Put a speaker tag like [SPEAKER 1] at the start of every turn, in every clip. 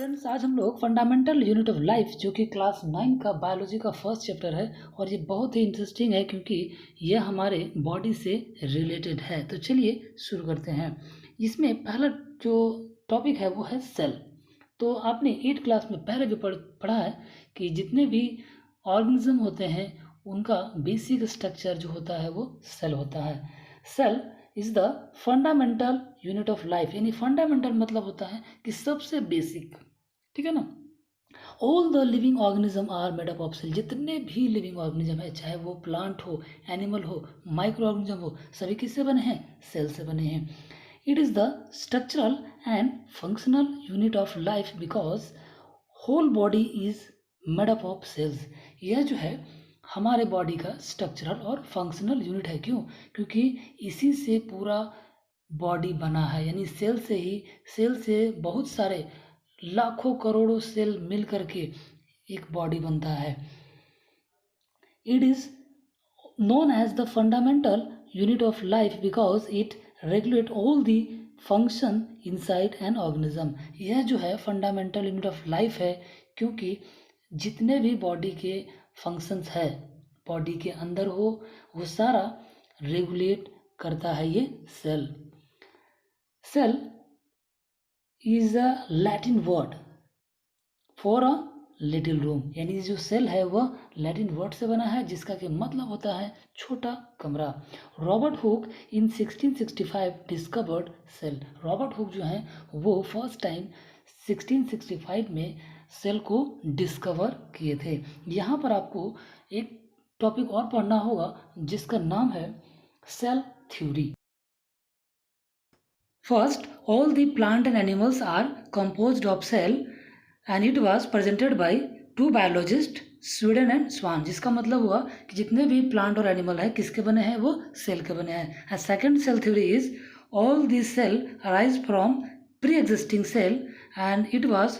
[SPEAKER 1] Students, आज हम लोग फंडामेंटल यूनिट ऑफ लाइफ जो कि क्लास 9 का बायोलॉजी का फर्स्ट चैप्टर है और ये बहुत ही इंटरेस्टिंग है क्योंकि ये हमारे बॉडी से रिलेटेड है। तो चलिए शुरू करते हैं। इसमें पहला जो टॉपिक है वो है सेल। तो आपने 8 क्लास में पहले भी पढ़ा है कि जितने भी ऑर्गेनिज्म होते हैं उनका बेसिक स्ट्रक्चर जो होता है वो सेल होता है। Cell is the fundamental unit of life, यानी फंडामेंटल मतलब होता है कि सबसे बेसिक, ठीक है ना। All the living organism are made up of cell. जितने भी लिविंग ऑर्गेनिज्म है, चाहे वो प्लांट हो, एनिमल हो, माइक्रो ऑर्गेनिज्म हो, सभी किससे बने हैं? सेल से बने हैं। It is the structural and functional unit of life because whole body is made up of cells. यह जो है हमारे बॉडी का स्ट्रक्चरल और फंक्शनल यूनिट है। क्यों? क्योंकि इसी से पूरा बॉडी बना है, यानी सेल से बहुत सारे लाखों करोड़ों सेल मिल करके एक बॉडी बनता है। It is known as the fundamental unit of life because it regulate all the function inside an organism। यह जो है फंडामेंटल यूनिट ऑफ लाइफ है क्योंकि जितने भी बॉडी के फंक्शंस है, बॉडी के अंदर हो, वो सारा रेगुलेट करता है ये cell. Cell is a Latin word for a little room, यानी जो सेल है वह लैटिन वर्ड से बना है जिसका कि मतलब होता है छोटा कमरा। रॉबर्ट हुक इन 1665 डिस्कवर्ड सेल। रॉबर्ट हुक जो है वो फर्स्ट टाइम 1665 में सेल को डिस्कवर किए थे। यहाँ पर आपको एक टॉपिक और पढ़ना होगा जिसका नाम है cell theory. First, all the plant and animals are composed of cell and it was presented by two biologists, Schleiden and Schwann, जिसका मतलब हुआ कि जितने भी प्लांट और एनिमल है किसके बने हैं? वो सेल के बने हैं। And second cell theory is all this cell arise from pre existing cell and it was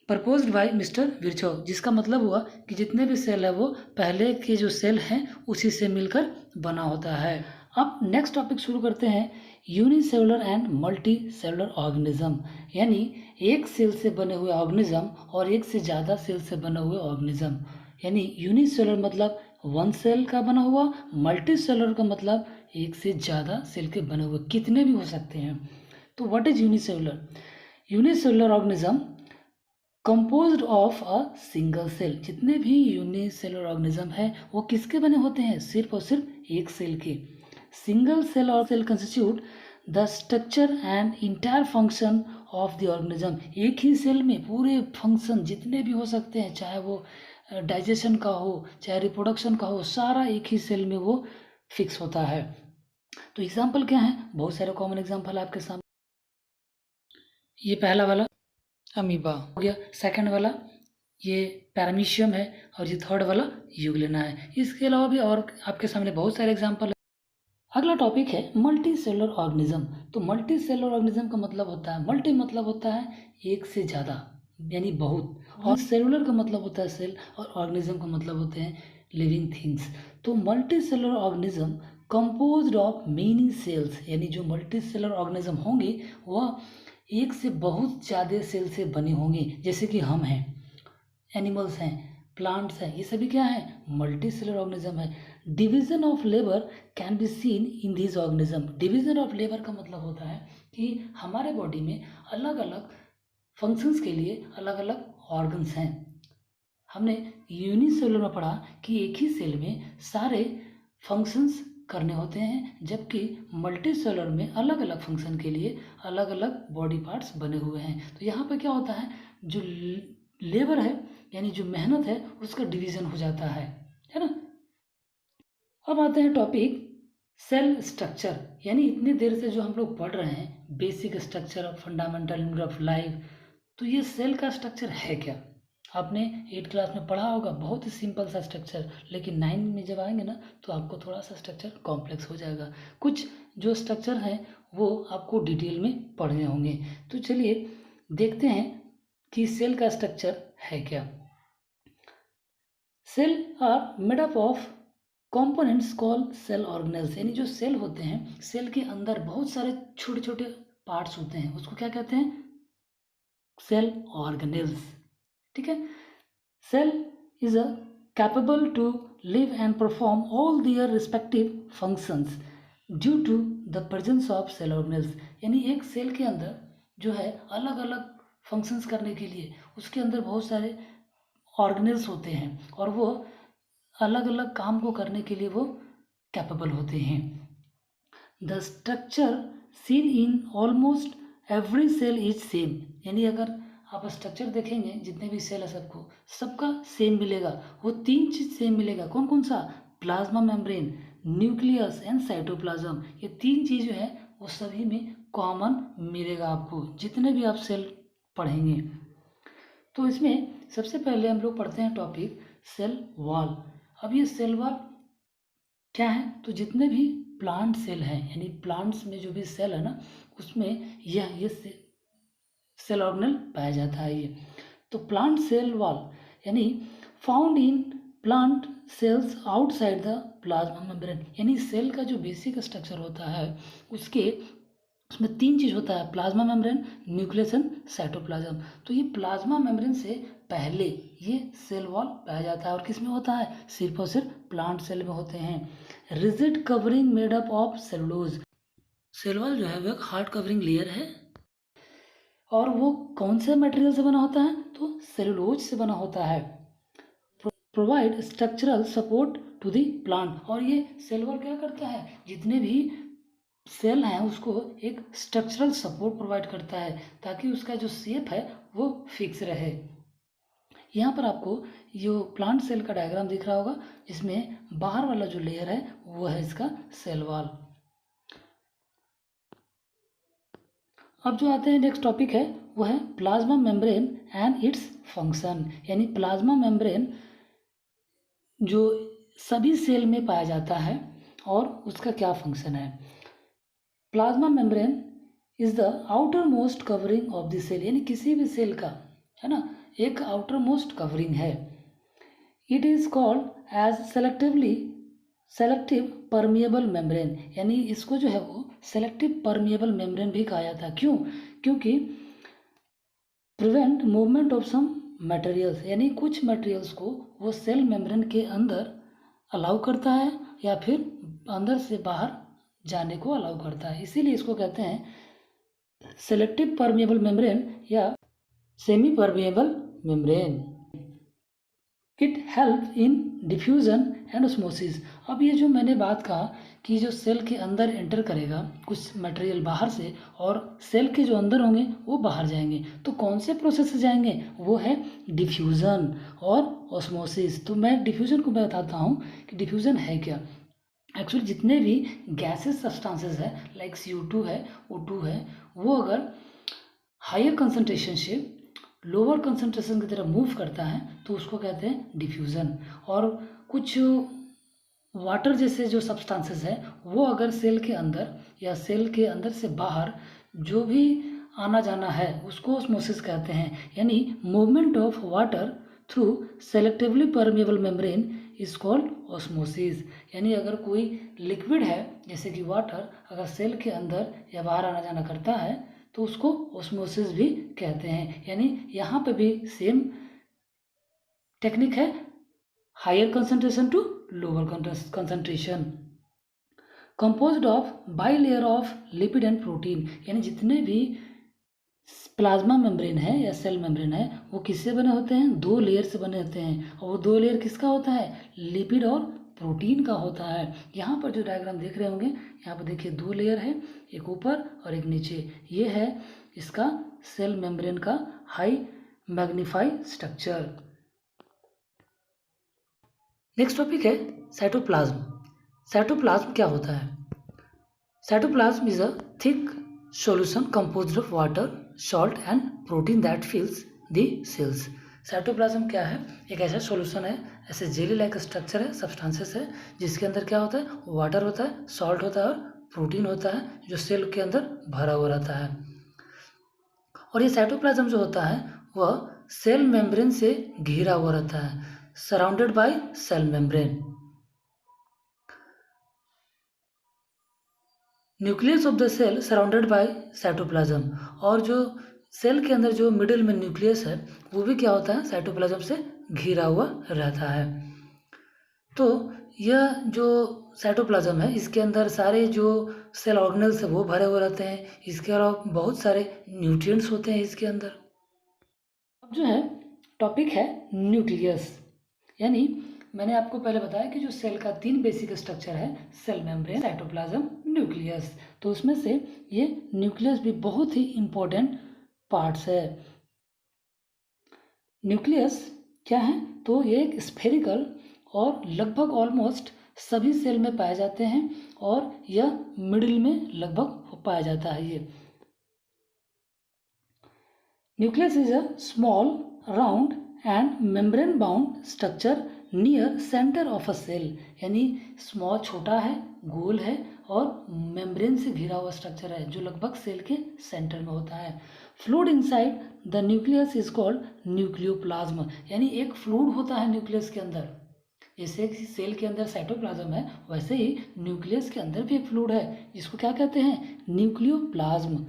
[SPEAKER 1] proposed by mister Virchow, जिसका मतलब हुआ कि जितने भी सेल है वो पहले के जो सेल हैं उसी से मिलकर बना होता है। अब नेक्स्ट टॉपिक शुरू करते हैं, unicellular and multi cellular organism, यानी एक सेल से बने हुए ऑर्गेनिज्म और एक से ज़्यादा सेल से बने हुए ऑर्गेनिज्म। यानी यूनिसेलुलर मतलब वन सेल का बना हुआ, मल्टी सेलुलर का मतलब एक से ज़्यादा सेल के बने हुए, कितने भी हो सकते हैं। तो what is unicellular? Unicellular organism composed of a single cell. जितने भी यूनिसेलुलर ऑर्गेनिज्म है वो किसके बने होते हैं? सिर्फ और सिर्फ एक सेल के। सिंगल सेल और cell constitute the structure and entire function of the organism. एक ही सेल में पूरे फंक्शन जितने भी हो सकते हैं, चाहे वो डाइजेशन का हो, चाहे रिप्रोडक्शन का हो, सारा एक ही सेल में वो फिक्स होता है। तो एग्जाम्पल क्या है? बहुत सारे कॉमन एग्जाम्पल आपके सामने। ये पहला वाला अमीबा हो गया, सेकंड वाला ये पैरामीशियम है और ये थर्ड वाला यूग्लिना है। इसके अलावा भी और आपके सामने बहुत सारे एग्जाम्पल है। अगला टॉपिक है मल्टी सेलुलर ऑर्गेनिज्म। तो मल्टी सेलुलर ऑर्गेनिज्म का मतलब होता है, मल्टी मतलब होता है एक से ज़्यादा, यानी बहुत, और सेलुलर का मतलब होता है सेल, और ऑर्गेनिज्म का मतलब होते हैं लिविंग थिंग्स। तो multicellular organism composed of many cells, यानी जो मल्टी सेलुलर ऑर्गेनिज्म होंगे वह एक से बहुत ज़्यादा सेल से बने होंगे। जैसे कि हम हैं, एनिमल्स हैं, प्लांट्स हैं, ये सभी क्या है? मल्टी सेलुलर ऑर्गेनिज्म है। Division of labour can be seen in this organism. Division of labour का मतलब होता है कि हमारे बॉडी में अलग अलग फंक्शंस के लिए अलग अलग ऑर्गन्स हैं। हमने यूनिसेलुलर में पढ़ा कि एक ही सेल में सारे फंक्शंस करने होते हैं, जबकि मल्टी सेलुलर में अलग अलग फंक्शन के लिए अलग अलग बॉडी पार्ट्स बने हुए हैं। तो यहाँ पर क्या होता है, जो लेबर है यानी जो मेहनत है उसका डिवीजन हो जाता है ना। अब आते हैं टॉपिक सेल स्ट्रक्चर, यानी इतनी देर से जो हम लोग पढ़ रहे हैं basic structure of fundamental unit of life, तो ये सेल का स्ट्रक्चर है क्या? आपने 8 क्लास में पढ़ा होगा, बहुत ही सिंपल सा स्ट्रक्चर, लेकिन 9 में जब आएंगे ना तो आपको थोड़ा सा स्ट्रक्चर कॉम्प्लेक्स हो जाएगा। कुछ जो स्ट्रक्चर हैं वो आपको डिटेल में पढ़ने होंगे। तो चलिए देखते हैं कि सेल का स्ट्रक्चर है क्या। Cell are made up of components called cell organelles, यानी जो सेल होते हैं, सेल के अंदर बहुत सारे छोटे छोटे पार्ट्स होते हैं, उसको क्या कहते हैं? Cell organelles. ठीक है, cell is a capable to live and perform all their respective functions due to the presence of cell organelles. यानी एक सेल के अंदर जो है अलग अलग फंक्शंस करने के लिए उसके अंदर बहुत सारे ऑर्गेनेल्स होते हैं और वो अलग अलग काम को करने के लिए वो कैपेबल होते हैं। The structure seen in almost every cell is same. यानी अगर आप स्ट्रक्चर देखेंगे जितने भी सेल है सबका सेम मिलेगा। वो तीन चीज़ सेम मिलेगा। कौन कौन सा? Plasma membrane, nucleus and cytoplasm. ये तीन चीज़ जो है वो सभी में कॉमन मिलेगा आपको जितने भी आप सेल पढ़ेंगे। तो इसमें सबसे पहले हम लोग पढ़ते हैं टॉपिक सेल वॉल। अब ये सेल वॉल क्या है? तो जितने भी प्लांट सेल हैं यानी प्लांट्स में जो भी सेल है ना उसमें ये सेल ऑर्गेनल पाया जाता है। ये तो प्लांट सेल वॉल यानी found in plant cells outside the plasma membrane. यानी सेल का जो बेसिक स्ट्रक्चर होता है उसमें तीन चीज़ होता है, plasma membrane, nucleus and cytoplasm. तो ये प्लाज्मा मेम्ब्रेन से पहले ये सेल वॉल पाया जाता है और किस में होता है? सिर्फ और सिर्फ प्लांट सेल में होते हैं। Rigid covering made up of cellulose. Cell wall जो है वो एक हार्ड कवरिंग लेयर है और वो कौन से मटेरियल से बना होता है? तो सेलुलोज से बना होता है। Provide structural support to the plant. और ये सेल वॉल क्या करता है? जितने भी सेल हैं उसको एक स्ट्रक्चरल सपोर्ट प्रोवाइड करता है ताकि उसका जो शेप है वो फिक्स रहे। यहाँ पर आपको जो प्लांट सेल का डायग्राम दिख रहा होगा जिसमें बाहर वाला जो लेयर है वो है इसका सेल वॉल। अब जो आते हैं नेक्स्ट टॉपिक है वो है plasma membrane and its function. यानी प्लाज्मा मेम्ब्रेन जो सभी सेल में पाया जाता है और उसका क्या फंक्शन है। Plasma membrane is the outermost covering of the cell. यानी किसी भी सेल का है ना एक आउटर मोस्ट कवरिंग है। It is called as selective permeable membrane. यानी इसको जो है वो सेलेक्टिव परमिएबल मेम्ब्रेन भी कहा जाता है। क्यों? क्योंकि prevent movement of some materials. यानी कुछ मटेरियल्स को वो सेल मेम्ब्रेन के अंदर अलाउ करता है या फिर अंदर से बाहर जाने को अलाउ करता है, इसीलिए इसको कहते हैं सेलेक्टिव परमिएबल मेम्ब्रेन या semi permeable membrane. It help in diffusion and osmosis. अब ये जो मैंने बात कहा कि जो सेल के अंदर एंटर करेगा कुछ मटेरियल बाहर से और सेल के जो अंदर होंगे वो बाहर जाएंगे, तो कौन से प्रोसेस से जाएंगे? वो है डिफ्यूज़न और ऑस्मोसिस। तो मैं डिफ्यूज़न को बताता हूँ कि डिफ्यूज़न है क्या। एक्चुअली जितने भी गैसेस सब्सटेंसेस है लाइक CO2 है, O2 है, वो अगर हायर कंसंट्रेशन से लोअर कंसंट्रेशन की तरफ मूव करता है तो उसको कहते हैं डिफ्यूज़न। और कुछ वाटर जैसे जो सब्सटेंसेस है वो अगर सेल के अंदर या सेल के अंदर से बाहर जो भी आना जाना है उसको ऑस्मोसिस कहते हैं। यानी movement of water through selectively permeable membrane is called osmosis. यानी अगर कोई लिक्विड है जैसे कि वाटर अगर सेल के अंदर या बाहर आना जाना करता है तो उसको ऑस्मोसिस भी कहते हैं। यानी यहाँ पे भी सेम टेक्निक है, higher concentration to lower concentration. Composed of bilayer of lipid and protein. यानी जितने भी प्लाज्मा मेम्ब्रेन है या सेल मेम्ब्रेन है वो किससे बने होते हैं? 2 लेयर से बने होते हैं। और वो 2 लेयर किसका होता है? लिपिड और प्रोटीन का होता है। यहाँ पर जो डायग्राम देख रहे होंगे यहाँ पर देखिए 2 लेयर है, एक ऊपर और एक नीचे। ये है इसका सेल मेम्ब्रेन का high magnify structure. Next topic है साइटोप्लाज्म। साइटोप्लाज्म क्या होता है? Cytoplasm is a thick solution composed of water, salt and protein that fills the cells। Cytoplasm क्या है? एक ऐसा सॉल्यूशन है, ऐसे जेली लाइक स्ट्रक्चर है, सब्सटेंसेस है जिसके अंदर क्या होता है? वाटर होता है, सॉल्ट होता है और प्रोटीन होता है जो सेल के अंदर भरा हुआ रहता है। और ये साइटोप्लाज्म जो होता है वह सेल मेम्ब्रेन से घिरा हुआ रहता है, surrounded by cell membrane. Nucleus of the cell surrounded by cytoplasm. और जो सेल के अंदर जो मिडिल में न्यूक्लियस है वो भी क्या होता है, साइटोप्लाज्म से घिरा हुआ रहता है। तो यह जो साइटोप्लाज्म है इसके अंदर सारे जो सेल ऑर्गेनेल्स है वो भरे हुए रहते हैं। इसके अलावा बहुत सारे न्यूट्रिएंट्स होते हैं इसके अंदर। अब जो है टॉपिक है न्यूक्लियस, यानी मैंने आपको पहले बताया कि जो सेल का 3 बेसिक स्ट्रक्चर है, सेल मेम्ब्रेन, साइटोप्लाज्म, न्यूक्लियस, तो उसमें से ये न्यूक्लियस भी बहुत ही इम्पोर्टेंट पार्ट्स है। न्यूक्लियस क्या है, तो ये एक स्फेरिकल और लगभग ऑलमोस्ट सभी सेल में पाए जाते हैं और यह मिडिल में लगभग पाया जाता है। ये nucleus is a small round and membrane bound structure near centre of a cell, यानी स्मॉल छोटा है, गोल है और मेम्ब्रेन से घिरा हुआ स्ट्रक्चर है जो लगभग सेल के सेंटर में होता है। Fluid inside the nucleus is called nucleoplasm, यानी एक फ्लूइड होता है न्यूक्लियस के अंदर। जैसे कि सेल के अंदर साइटोप्लाज्म है वैसे ही न्यूक्लियस के अंदर भी एक फ्लूइड है जिसको क्या कहते हैं, nucleoplasm.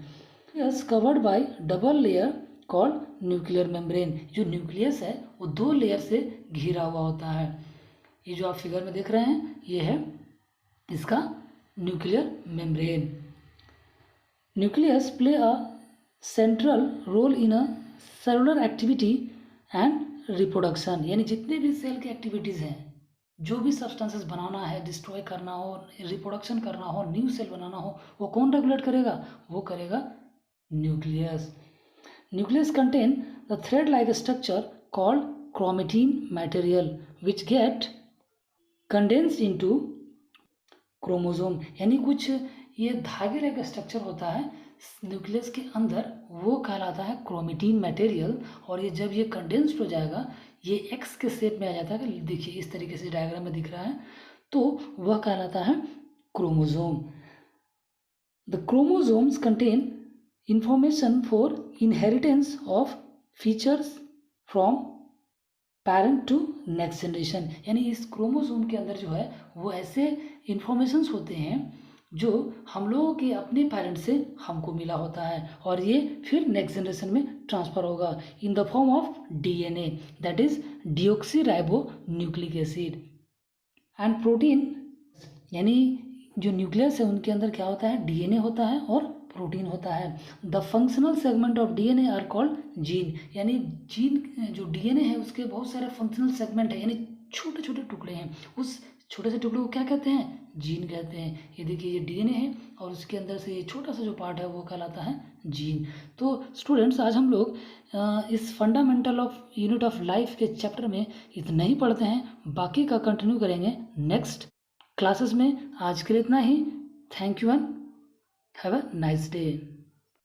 [SPEAKER 1] Yes covered by double layer called nuclear membrane, जो न्यूक्लियस है वो 2 लेयर से घिरा हुआ होता है। ये जो आप फिगर में देख रहे हैं ये है इसका nuclear membrane. Nucleus play a central role in a cellular activity and reproduction, यानी जितने भी सेल की एक्टिविटीज़ हैं, जो भी सब्सटेंसेस बनाना है, डिस्ट्रॉय करना हो, रिप्रोडक्शन करना हो, न्यू सेल बनाना हो, वो कौन रेगुलेट करेगा, वो करेगा nucleus. Nucleus contain the thread-like structure called chromatin material which get condensed into chromosome, यानी कुछ ये धागे लाइक स्ट्रक्चर होता है न्यूक्लियस के अंदर, वो कहलाता है क्रोमेटिन मटेरियल। और ये जब ये कंडेंस्ड हो जाएगा ये एक्स के शेप में आ जाता है, देखिए इस तरीके से डायग्राम में दिख रहा है, तो वह कहलाता है chromosome. The chromosomes contain information for inheritance of features from parent to next generation, यानी इस क्रोमोसोम के अंदर जो है वो ऐसे इंफॉर्मेशंस होते हैं जो हम लोगों के अपने पेरेंट से हमको मिला होता है और ये फिर नेक्स्ट जनरेशन में ट्रांसफ़र होगा in the form of DNA, that is deoxy ribo nucleic acid and protein. यानी जो न्यूक्लियस है उनके अंदर क्या होता है, डीएनए होता है और प्रोटीन होता है। The functional segment of DNA are called gene, यानी जीन जो डीएनए है उसके बहुत सारे फंक्शनल सेगमेंट है, यानी छोटे छोटे टुकड़े हैं, उस छोटे से टुकड़े को क्या कहते हैं, जीन कहते हैं। ये देखिए ये डीएनए है और उसके अंदर से ये छोटा सा जो पार्ट है वो कहलाता है जीन। तो स्टूडेंट्स आज हम लोग इस fundamental of unit of life के चैप्टर में इतना ही पढ़ते हैं, बाकी का कंटिन्यू करेंगे नेक्स्ट क्लासेस में। आज के लिए इतना ही। Thank you and have a nice day.